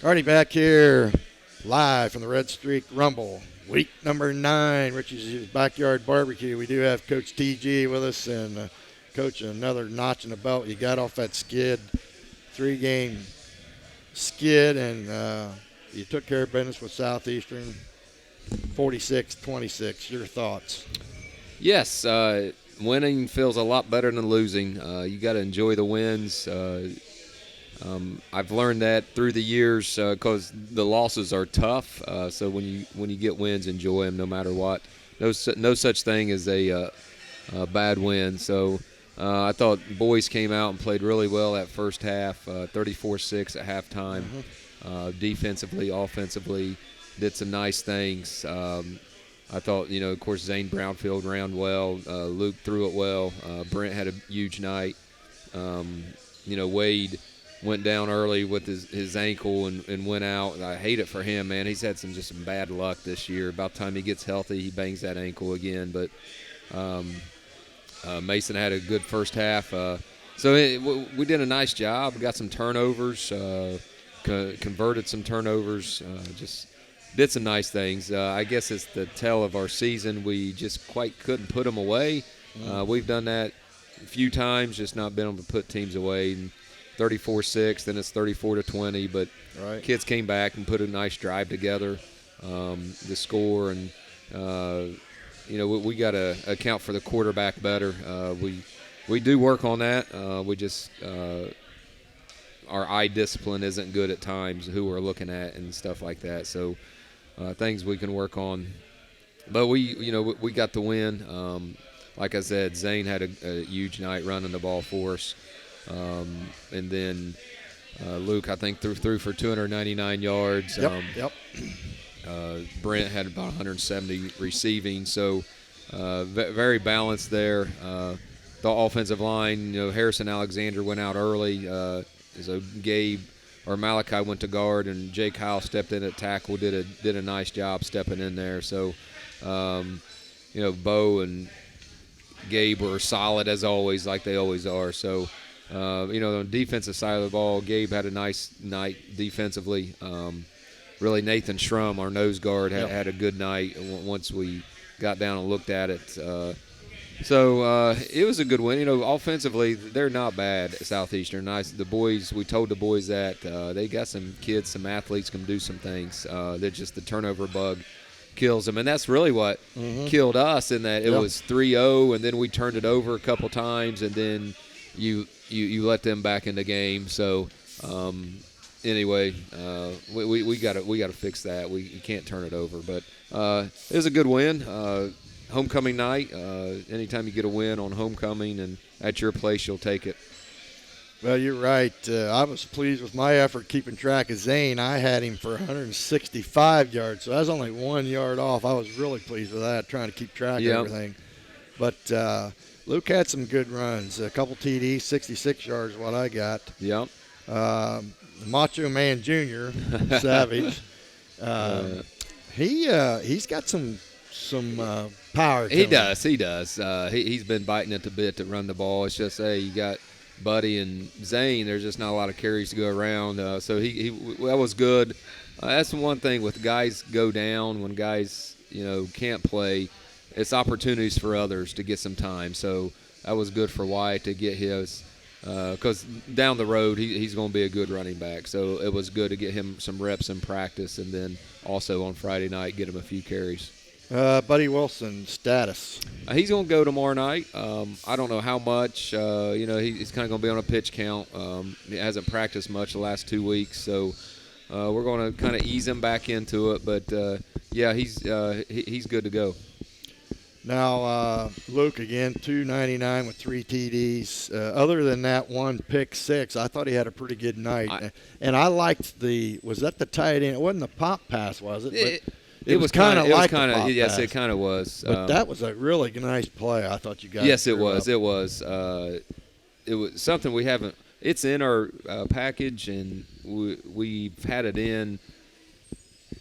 Already back here live from the Red Streak Rumble. Week number 9, Richie's Backyard Barbecue. We do have Coach TG with us, and Coach, another notch in the belt. You got off that skid, 3-game skid, and you took care of business with Southeastern, 46-26. Your thoughts? Yes, winning feels a lot better than losing. You got to enjoy the wins. I've learned that through the years because the losses are tough. So when you get wins, enjoy them no matter what. No such thing as a bad win. So I thought boys came out and played really well that first half, 34-6 at halftime. Defensively, offensively, did some nice things. I thought, of course, Zane Brownfield ran well. Luke threw it well. Brent had a huge night. Wade went down early with his ankle and went out. I hate it for him, man. He's had some bad luck this year. About time he gets healthy, he bangs that ankle again. But Mason had a good first half. We did a nice job. We got some turnovers, converted some turnovers, just did some nice things. I guess it's the tell of our season. We just quite couldn't put them away. We've done that a few times, just not been able to put teams away. And 34-6, then it's 34-20. But kids came back and put a nice drive together, the score. And, we got to account for the quarterback better. We do work on that. We just our eye discipline isn't good at times, who we're looking at and stuff like that. So things we can work on. But we got the win. Like I said, Zane had a huge night running the ball for us. And then Luke, I think, threw for 299 yards. Yep. Brent had about 170 receiving. So very balanced there. The offensive line, Harrison Alexander went out early. So Gabe or Malachi went to guard, and Jake Kyle stepped in at tackle. Did a nice job stepping in there. So, Bo and Gabe were solid as always, like they always are. So, on the defensive side of the ball, Gabe had a nice night defensively. Really, Nathan Schrum, our nose guard, had a good night once we got down and looked at it. So it was a good win. Offensively, they're not bad at Southeastern. The boys, we told the boys that they got some kids, some athletes can do some things. They're just the turnover bug kills them, and that's really what killed us. In that it was 3-0, and then we turned it over a couple times, and then you let them back in the game. So anyway, we got to fix that. You can't turn it over, but it was a good win. Homecoming night, anytime you get a win on homecoming and at your place, you'll take it. Well, you're right. I was pleased with my effort keeping track of Zane. I had him for 165 yards, so I was only 1 yard off. I was really pleased with that, trying to keep track of everything. But Luke had some good runs, a couple TDs, 66 yards is what I got. Yep. Macho Man Jr., Savage, he's got some power to He him. does. He's been biting at the bit to run the ball. It's just, you got Buddy and Zane. There's just not a lot of carries to go around. So that was good. That's the one thing with guys go down, when guys, can't play, it's opportunities for others to get some time. So that was good for Wyatt to get his, because down the road he's going to be a good running back. So it was good to get him some reps in practice, and then also on Friday night get him a few carries. Buddy Wilson, status. He's going to go tomorrow night. I don't know how much. He's kind of going to be on a pitch count. He hasn't practiced much the last 2 weeks, so we're going to kind of ease him back into it. But, he's good to go. Now, Luke, again, 299 with 3 TDs. Other than that one pick six, I thought he had a pretty good night. And I liked was that the tight end? It wasn't the pop pass, was it? It was kind of like the pop pass. Yes, it kind of was. But that was a really nice play. I thought you guys. Yes, it was. It was. It was something we haven't. It's in our package, and we've had it in,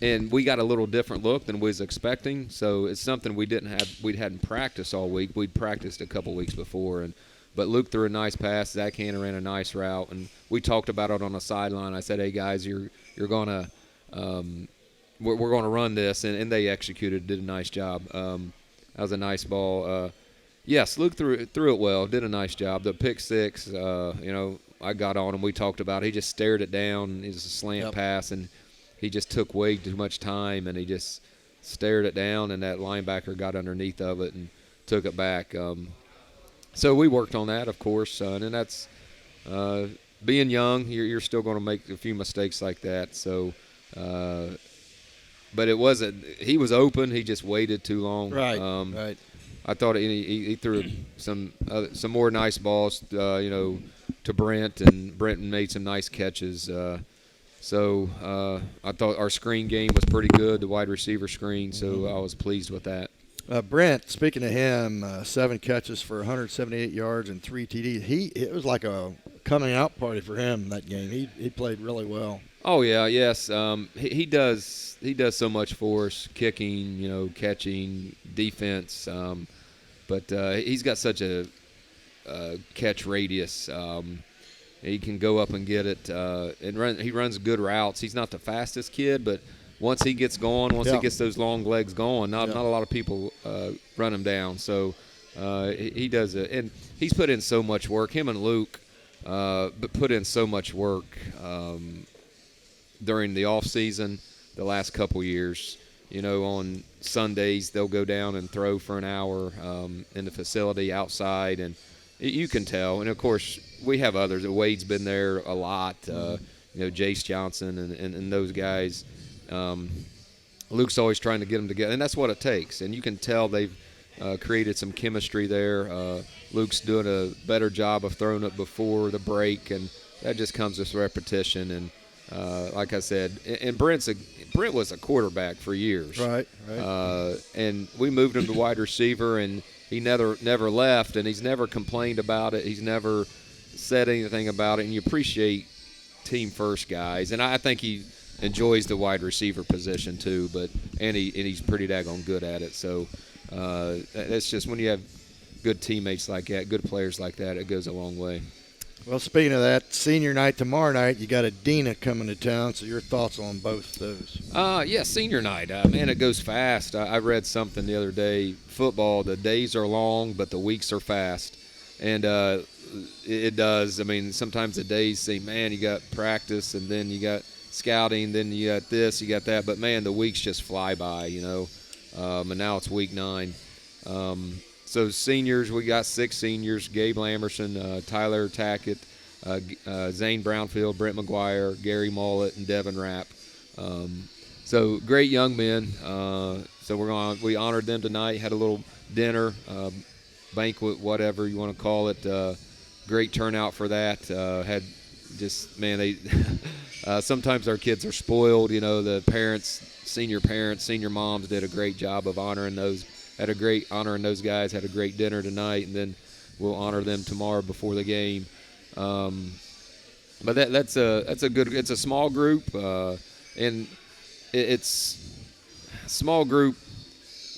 and we got a little different look than we was expecting. So it's something we hadn't practiced all week. We'd practiced a couple weeks before, and But Luke threw a nice pass. Zach Hanna ran a nice route, and we talked about it on the sideline. I said, "Hey guys, you're gonna we're going to run this," and they executed, did a nice job. That was a nice ball. Yes, Luke threw it well, did a nice job. The pick six, I got on him. We talked about it. He just stared it down. It was a slant pass, and he just took way too much time, and he just stared it down, and that linebacker got underneath of it and took it back. So we worked on that, of course, and that's being young, you're still going to make a few mistakes like that. So, but it wasn't. He was open. He just waited too long. Right. Right. I thought he threw some more nice balls, to Brent, and Brent made some nice catches. So I thought our screen game was pretty good, the wide receiver screen. So I was pleased with that. Brent, speaking of him, 7 catches for 178 yards and 3 TDs. It was like a coming out party for him that game. He played really well. Oh yeah, yes. He does so much for us, kicking, catching, defense. But he's got such a catch radius. He can go up and get it, and he runs good routes. He's not the fastest kid, but once he gets going, he gets those long legs going, not a lot of people run him down. So he does it, and he's put in so much work. Him and Luke, but put in so much work during the off season, the last couple years. On Sundays they'll go down and throw for an hour in the facility outside, and you can tell. And of course, we have others. Wade's been there a lot. Jace Johnson and those guys. Luke's always trying to get them together, and that's what it takes. And you can tell they've created some chemistry there. Luke's doing a better job of throwing it before the break, and that just comes with repetition. And like I said, and Brent was a quarterback for years. Right. And we moved him to wide receiver, and he never left, and he's never complained about it. He's never said anything about it, and you appreciate team first guys. And I think he enjoys the wide receiver position too, and he's pretty daggone good at it. So that's just when you have good teammates like that, good players like that, it goes a long way. Well, speaking of that, senior night tomorrow night, you got Adina coming to town. So your thoughts on both those? Yeah, senior night. Man, it goes fast. I read something the other day. Football, the days are long, but the weeks are fast, and it does. I mean, sometimes the days seem, man, you got practice, and then you got scouting, then you got this, you got that. But man, the weeks just fly by, and now it's week 9. So seniors, we got 6 seniors: Gabe Lamerson, Tyler Tackett, Zane Brownfield, Brent McGuire, Gary Mollett, and Devin Rapp. So great young men. So we honored them tonight. Had a little dinner, banquet, whatever you want to call it. Great turnout for that. Had just, man, they sometimes our kids are spoiled. The parents, senior moms did a great job of honoring those. Had a great honoring those guys. Had a great dinner tonight, and then we'll honor them tomorrow before the game. But that's a good. It's a small group, and it's small group.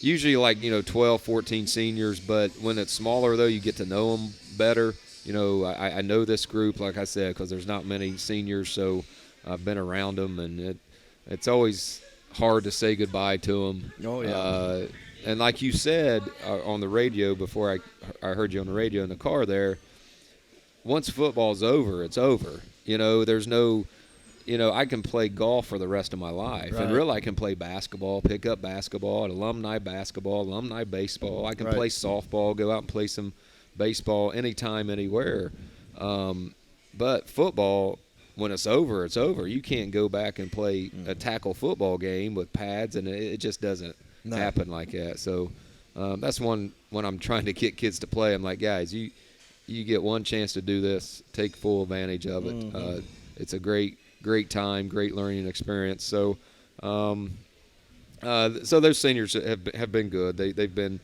Usually like 12, 14 seniors, but when it's smaller though, you get to know them better. I know this group, like I said, because there's not many seniors, so I've been around them, and it's always hard to say goodbye to them. Oh yeah. And like you said on the radio before I heard you on the radio in the car there, once football's over, it's over. There's no, I can play golf for the rest of my life. Right. And really I can play basketball, pick up basketball, alumni baseball. I can play softball, go out and play some baseball anytime, anywhere. But football, when it's over, it's over. You can't go back and play a tackle football game with pads, and it just doesn't happen like that. So that's one when I'm trying to get kids to play. I'm like, guys, you get one chance to do this. Take full advantage of it. Mm-hmm. It's a great time, great learning experience. So so those seniors have been good. They've been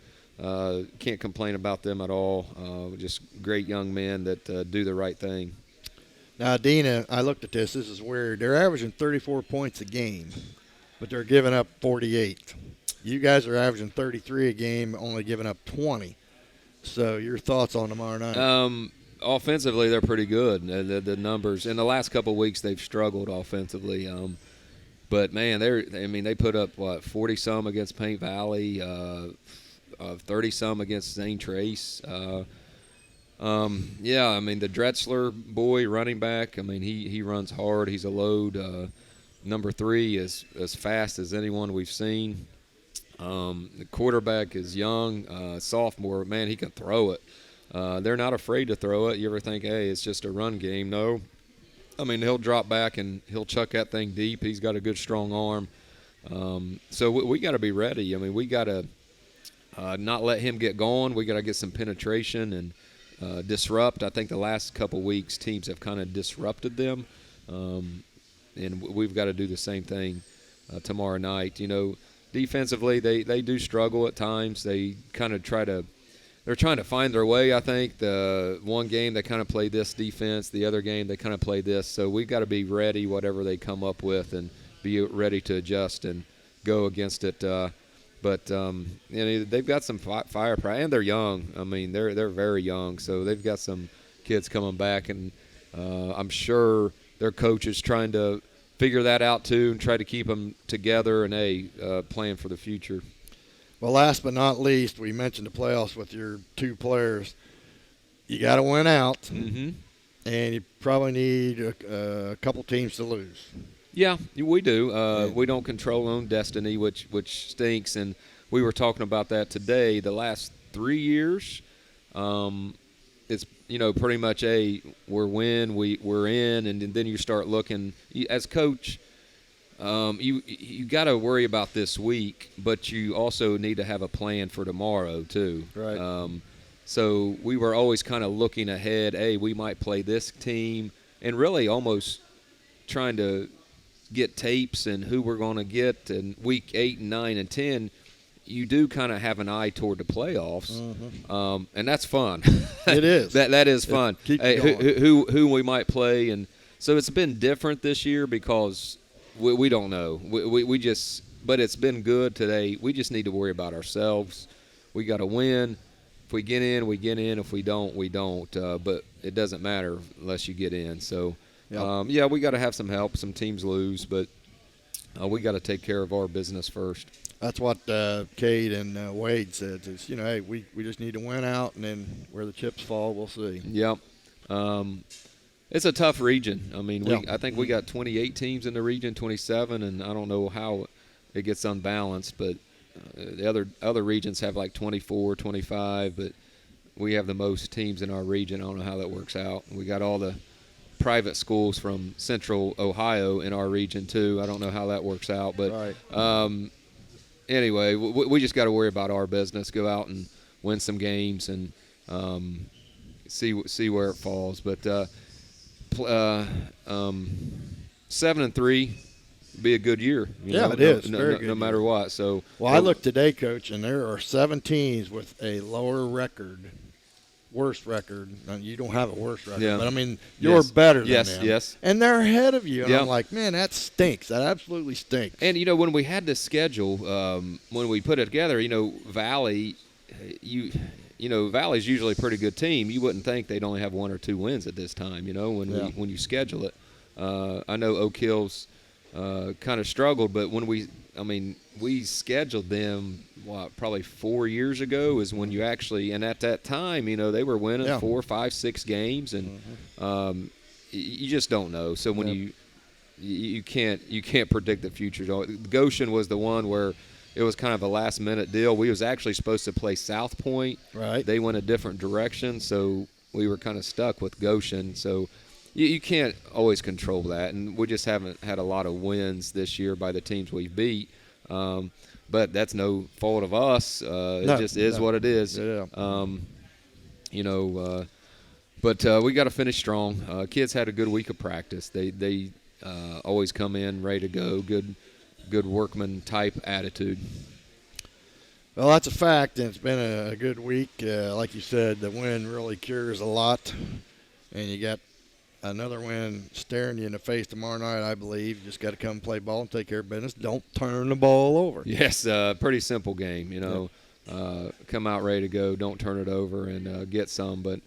can't complain about them at all. Just great young men that do the right thing. Now, Dina, I looked at this. This is weird. They're averaging 34 points a game, but they're giving up 48. You guys are averaging 33 a game, only giving up 20. So your thoughts on tomorrow night? Offensively, they're pretty good. The numbers in the last couple of weeks they've struggled offensively. But man, they put up 40 some against Paint Valley, 30 some against St. Trace. The Drexler boy running back. He runs hard. He's a load. Number 3 is as fast as anyone we've seen. The quarterback is young, sophomore. Man, he can throw it. They're not afraid to throw it. You ever think, hey, it's just a run game? No. He'll drop back and he'll chuck that thing deep. He's got a good, strong arm. So we got to be ready. We got to not let him get going. We got to get some penetration and disrupt. I think the last couple weeks teams have kind of disrupted them, and we've got to do the same thing tomorrow night. Defensively, they do struggle at times. They kind of they're trying to find their way, I think. The one game they kind of play this defense, the other game they kind of play this. So we've got to be ready, whatever they come up with, and be ready to adjust and go against it. But they've got some firepower, and they're young. They're very young, so they've got some kids coming back, and I'm sure their coach is trying to figure that out too and try to keep them together and plan for the future. Well, last but not least, we mentioned the playoffs with your 2 players. You got to win out, and you probably need a couple teams to lose. Yeah, we do. We don't control our own destiny, which stinks. And we were talking about that today. The last 3 years, it's pretty much we're in, and then you start looking as coach. You got to worry about this week, but you also need to have a plan for tomorrow too. Right. So we were always kind of looking ahead. Hey, we might play this team, and really almost trying to get tapes and who we're going to get. And week 8 and 9 and 10, you do kind of have an eye toward the playoffs, and that's fun. It is. that is fun. Hey, who we might play, and so it's been different this year because we don't know. But it's been good today. We just need to worry about ourselves. We got to win. If we get in, we get in. If we don't, we don't. But it doesn't matter unless you get in. So, we got to have some help. Some teams lose, but we got to take care of our business first. That's what Cade and Wade said. Is hey, we just need to win out, and then where the chips fall, we'll see. Yep. It's a tough region. I think we got 28 teams in the region, 27, and I don't know how it gets unbalanced, but the other regions have like 24, 25, but we have the most teams in our region. I don't know how that works out. We got all the private schools from central Ohio in our region too. I don't know how that works out, but right. Anyway, we just got to worry about our business, go out and win some games, and see where it falls. But 7-3 be a good year. It is. No matter what. So I looked today, Coach, and there are 7 teams with a lower record, worst record. Now, you don't have a worst record, but you're better than them. Yes. And they're ahead of you. And I'm like, man, that stinks. That absolutely stinks. And when we had this schedule, when we put it together, Valley, Valley's usually a pretty good team. You wouldn't think they'd only have 1 or 2 wins at this time, when you schedule it. I know Oak Hill's kind of struggled, but when we scheduled them, probably 4 years ago is when you actually, and at that time, they were winning 4, 5, 6 games, and you just don't know. So when you can't predict the future. Goshen was the one where it was kind of a last-minute deal. We was actually supposed to play South Point. Right. They went a different direction, so we were kind of stuck with Goshen. So you can't always control that, and we just haven't had a lot of wins this year by the teams we've beat. But that's no fault of us. It just is what it is. Yeah. But we got to finish strong. Kids had a good week of practice. They always come in ready to go. Good workman type attitude. Well, that's a fact, and it's been a good week. Like you said, the win really cures a lot, and you got another win staring you in the face tomorrow night, I believe. You just got to come play ball and take care of business. Don't turn the ball over. Yes, pretty simple game. come out ready to go. Don't turn it over and get some. But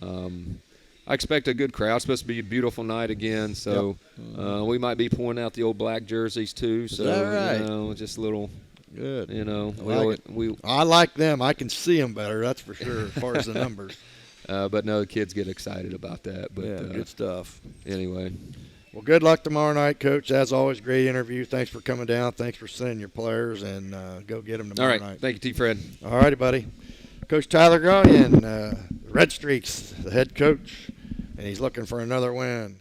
I expect a good crowd. It's supposed to be a beautiful night again, so we might be pouring out the old black jerseys too. So Is that right? you know, just a little. Good. You know, I like them. I can see them better. That's for sure as far as the numbers. But no, the kids get excited about that. But Yeah, good stuff. Anyway. Well, good luck tomorrow night, Coach. As always, great interview. Thanks for coming down. Thanks for sending your players, and go get them tomorrow night. Thank you, T. Fred. All righty, buddy. Coach Tyler Gullion, Red Streaks, the head coach, and he's looking for another win.